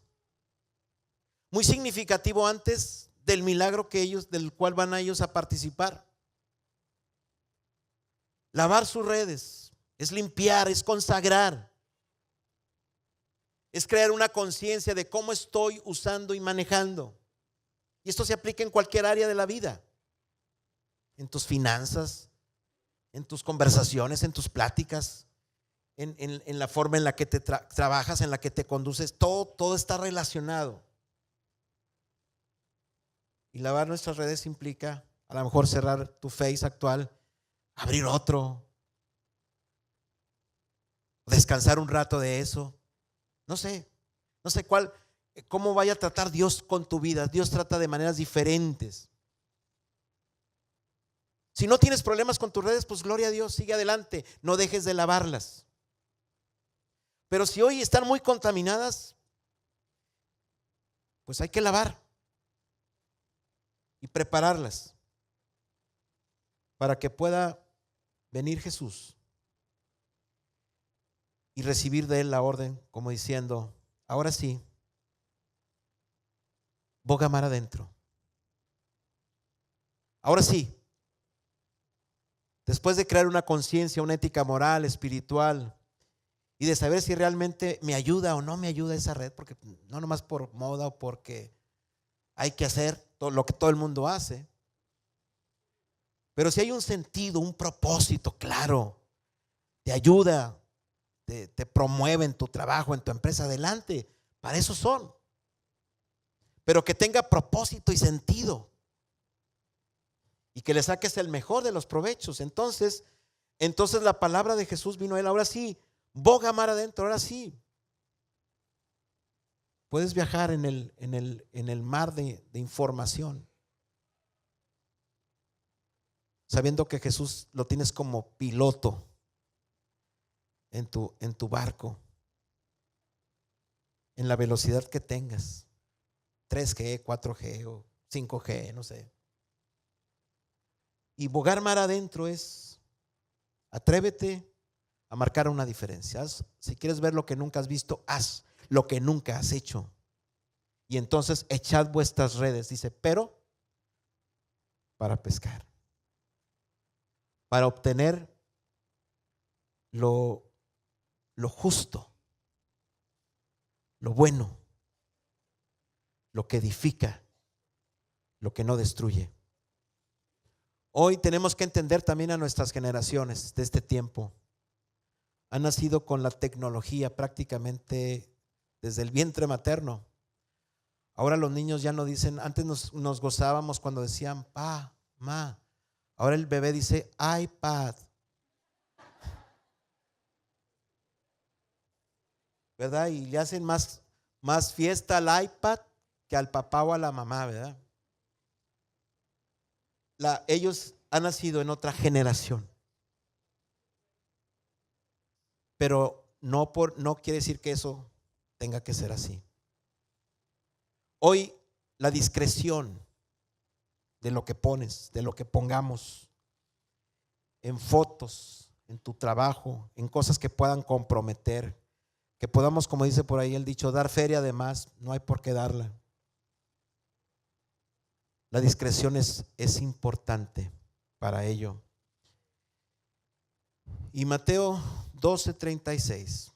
Muy significativo antes del milagro del cual van a ellos a participar. Lavar sus redes es limpiar, es consagrar, es crear una conciencia de cómo estoy usando y manejando. Y esto se aplica en cualquier área de la vida, en tus finanzas, en tus conversaciones, en tus pláticas, en la forma en la que te trabajas, en la que te conduces. Todo está relacionado. Y lavar nuestras redes implica a lo mejor cerrar tu Face actual, abrir otro, descansar un rato de eso. No sé cómo vaya a tratar Dios con tu vida. Dios trata de maneras diferentes. Si no tienes problemas con tus redes, pues gloria a Dios, sigue adelante, no dejes de lavarlas. Pero si hoy están muy contaminadas, pues hay que lavar y prepararlas para que pueda venir Jesús y recibir de Él la orden, como diciendo: ahora sí, boga mar adentro. Ahora sí, después de crear una conciencia, una ética moral, espiritual, y de saber si realmente me ayuda o no me ayuda esa red, porque no nomás por moda o porque hay que hacer todo lo que todo el mundo hace, pero si hay un sentido, un propósito claro, te ayuda, te promueve en tu trabajo, en tu empresa, adelante, para eso son, pero que tenga propósito y sentido y que le saques el mejor de los provechos. Entonces la palabra de Jesús vino a él: ahora sí, boga mar adentro, ahora sí. Puedes viajar en el mar de información, sabiendo que Jesús lo tienes como piloto en tu barco, en la velocidad que tengas, 3G, 4G o 5G, no sé. Y bogar mar adentro es: atrévete a marcar una diferencia. Si quieres ver lo que nunca has visto, haz lo que nunca has hecho. Y entonces echad vuestras redes, dice, pero para pescar, para obtener lo justo, lo bueno, lo que edifica, lo que no destruye. Hoy tenemos que entender también a nuestras generaciones de este tiempo. Han nacido con la tecnología prácticamente desde el vientre materno. Ahora los niños ya no dicen, antes nos gozábamos cuando decían pa, ma. Ahora el bebé dice iPad. ¿Verdad? Y le hacen más fiesta al iPad que al papá o a la mamá, ¿verdad? Ellos han nacido en otra generación. Pero no quiere decir que eso tenga que ser así. Hoy la discreción de lo que pones, de lo que pongamos en fotos, en tu trabajo, en cosas que puedan comprometer, que podamos, como dice por ahí el dicho, dar feria de más, no hay por qué darla. La discreción es importante para ello. Y Mateo 12:36,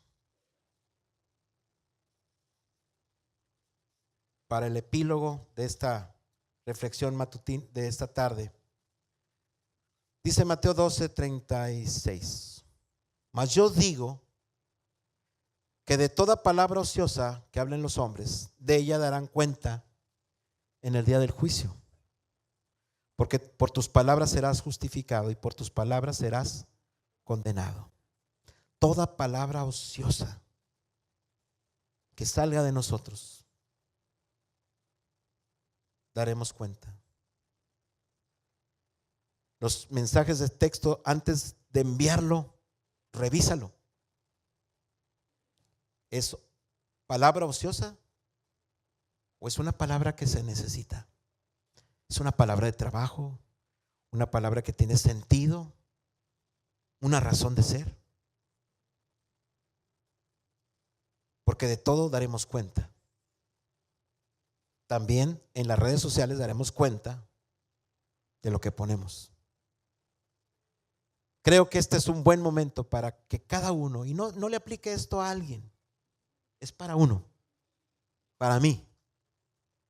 para el epílogo de esta reflexión matutina de esta tarde, dice Mateo 12:36: mas yo digo que de toda palabra ociosa que hablen los hombres, de ella darán cuenta en el día del juicio. Porque por tus palabras serás justificado y por tus palabras serás condenado. Toda palabra ociosa que salga de nosotros, daremos cuenta. Los mensajes de texto, antes de enviarlo, revísalo. ¿Es palabra ociosa o es una palabra que se necesita? ¿Es una palabra de trabajo? ¿Una palabra que tiene sentido? ¿Una razón de ser? Porque de todo daremos cuenta. También en las redes sociales daremos cuenta de lo que ponemos. Creo que este es un buen momento para que cada uno, y no le aplique esto a alguien, es para uno, para mí.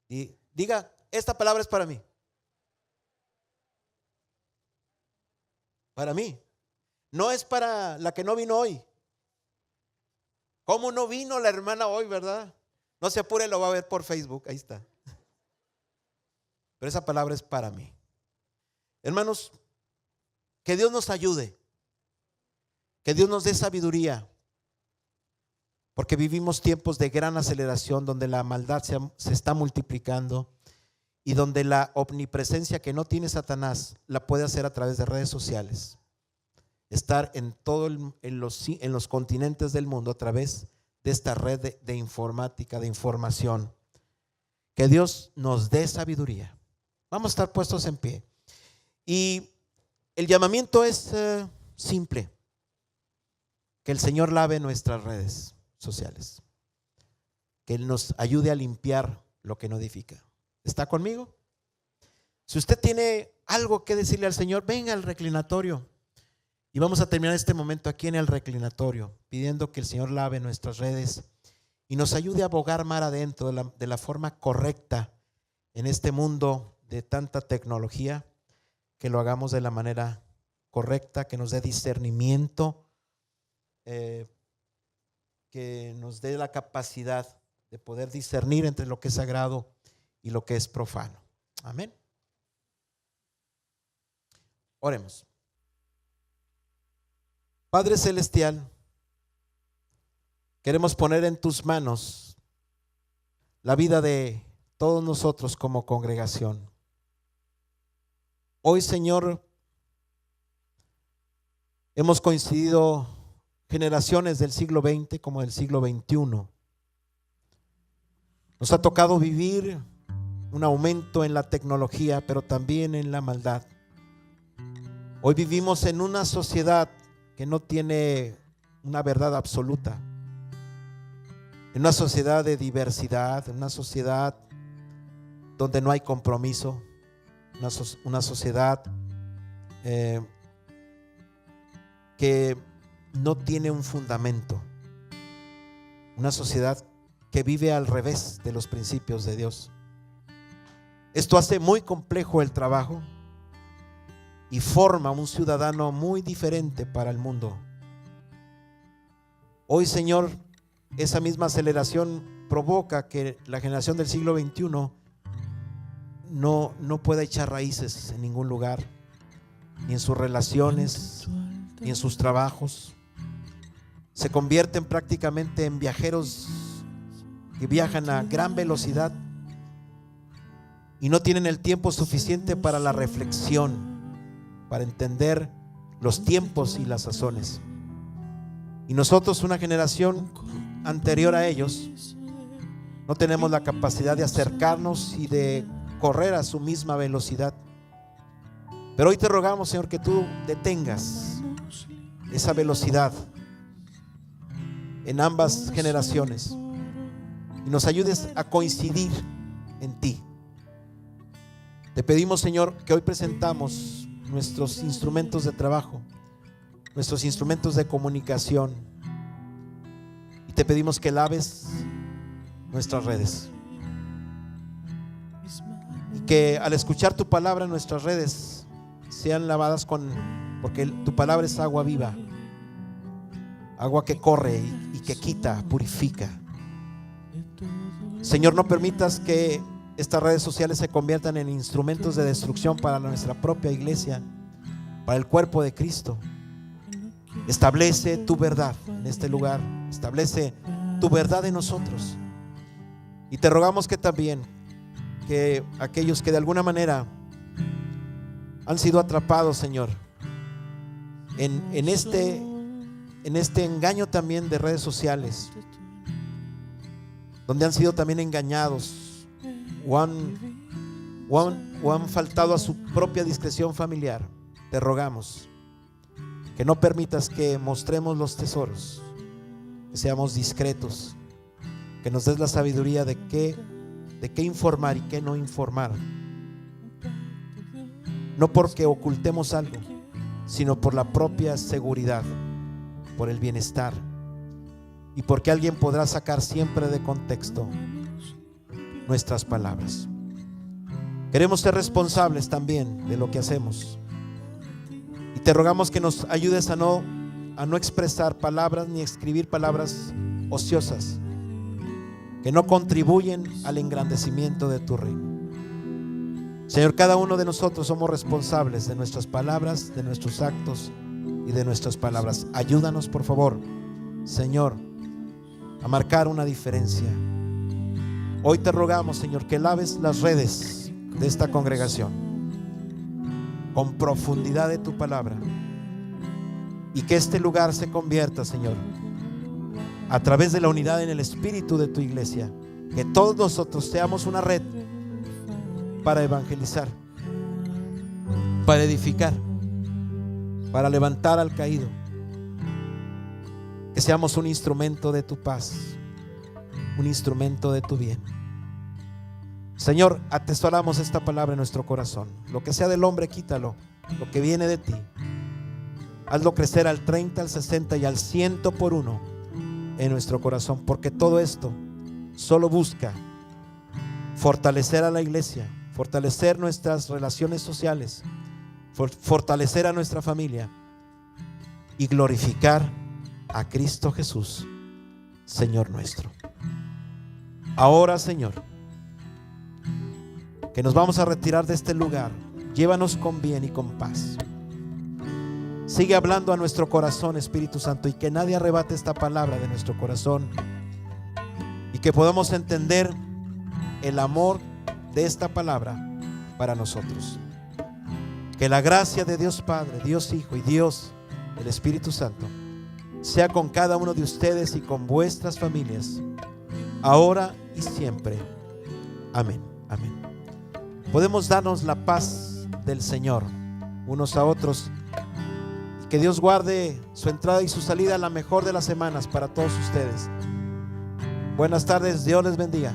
Y diga, esta palabra es para mí. Para mí. No es para la que no vino hoy. ¿Cómo no vino la hermana hoy, verdad? No se apure, lo va a ver por Facebook, ahí está. Pero esa palabra es para mí. Hermanos, que Dios nos ayude, que Dios nos dé sabiduría, porque vivimos tiempos de gran aceleración donde la maldad se está multiplicando y donde la omnipresencia que no tiene Satanás la puede hacer a través de redes sociales. Estar en los continentes del mundo a través de esta red de informática, de información. Que Dios nos dé sabiduría. Vamos a estar puestos en pie. Y el llamamiento es simple: que el Señor lave nuestras redes sociales, que Él nos ayude a limpiar lo que no edifica. ¿Está conmigo? Si usted tiene algo que decirle al Señor, venga al reclinatorio. Y vamos a terminar este momento aquí en el reclinatorio, pidiendo que el Señor lave nuestras redes y nos ayude a bogar mar adentro de la forma correcta en este mundo de tanta tecnología, que lo hagamos de la manera correcta, que nos dé discernimiento, que nos dé la capacidad de poder discernir entre lo que es sagrado y lo que es profano. Amén. Oremos. Padre Celestial, queremos poner en tus manos la vida de todos nosotros como congregación. Hoy, Señor, hemos coincidido generaciones del siglo XX como del siglo XXI. Nos ha tocado vivir un aumento en la tecnología, pero también en la maldad. Hoy vivimos en una sociedad que no tiene una verdad absoluta, en una sociedad de diversidad, en una sociedad donde no hay compromiso, una sociedad que no tiene un fundamento, una sociedad que vive al revés de los principios de Dios. Esto hace muy complejo el trabajo, y forma un ciudadano muy diferente para el mundo. Hoy, Señor, esa misma aceleración provoca que la generación del siglo XXI no pueda echar raíces en ningún lugar, ni en sus relaciones, ni en sus trabajos. Se convierten prácticamente en viajeros que viajan a gran velocidad y no tienen el tiempo suficiente para la reflexión, para entender los tiempos y las sazones. Y nosotros, una generación anterior a ellos, no tenemos la capacidad de acercarnos y de correr a su misma velocidad. Pero hoy te rogamos, Señor, que tú detengas esa velocidad en ambas generaciones y nos ayudes a coincidir en ti. Te pedimos, Señor, que hoy presentamos nuestros instrumentos de trabajo, nuestros instrumentos de comunicación, y te pedimos que laves nuestras redes y que al escuchar tu palabra nuestras redes sean lavadas porque tu palabra es agua viva, agua que corre y que quita, purifica. Señor, no permitas que estas redes sociales se conviertan en instrumentos de destrucción para nuestra propia iglesia, para el cuerpo de Cristo. Establece tu verdad en este lugar, establece tu verdad en nosotros. Y te rogamos que también, que aquellos que de alguna manera han sido atrapados, Señor, en este engaño también de redes sociales, donde han sido también engañados o han faltado a su propia discreción familiar, te rogamos que no permitas que mostremos los tesoros, que seamos discretos, que nos des la sabiduría de qué informar y qué no informar, no porque ocultemos algo, sino por la propia seguridad, por el bienestar y porque alguien podrá sacar siempre de contexto nuestras palabras. Queremos ser responsables también de lo que hacemos y te rogamos que nos ayudes a no expresar palabras ni escribir palabras ociosas que no contribuyen al engrandecimiento de tu reino. Señor, cada uno de nosotros somos responsables de nuestras palabras, de nuestros actos y de nuestras palabras. Ayúdanos, por favor, Señor, a marcar una diferencia. Hoy te rogamos, Señor, que laves las redes de esta congregación con profundidad de tu palabra y que este lugar se convierta, Señor, a través de la unidad en el espíritu de tu iglesia, que todos nosotros seamos una red para evangelizar, para edificar, para levantar al caído, que seamos un instrumento de tu paz, un instrumento de tu bien. Señor, atesoramos esta palabra en nuestro corazón. Lo que sea del hombre, quítalo. Lo que viene de ti, hazlo crecer al 30, al 60 y al 100 por uno en nuestro corazón, porque todo esto solo busca fortalecer a la iglesia, fortalecer nuestras relaciones sociales, fortalecer a nuestra familia y glorificar a Cristo Jesús, Señor nuestro. Ahora, Señor, que nos vamos a retirar de este lugar, llévanos con bien y con paz. Sigue hablando a nuestro corazón, Espíritu Santo, y que nadie arrebate esta palabra de nuestro corazón y que podamos entender el amor de esta palabra para nosotros. Que la gracia de Dios Padre, Dios Hijo y Dios el Espíritu Santo sea con cada uno de ustedes y con vuestras familias, ahora y siempre. Amén. Amén. Podemos darnos la paz del Señor unos a otros. Que Dios guarde su entrada y su salida, la mejor de las semanas para todos ustedes. Buenas tardes, Dios les bendiga.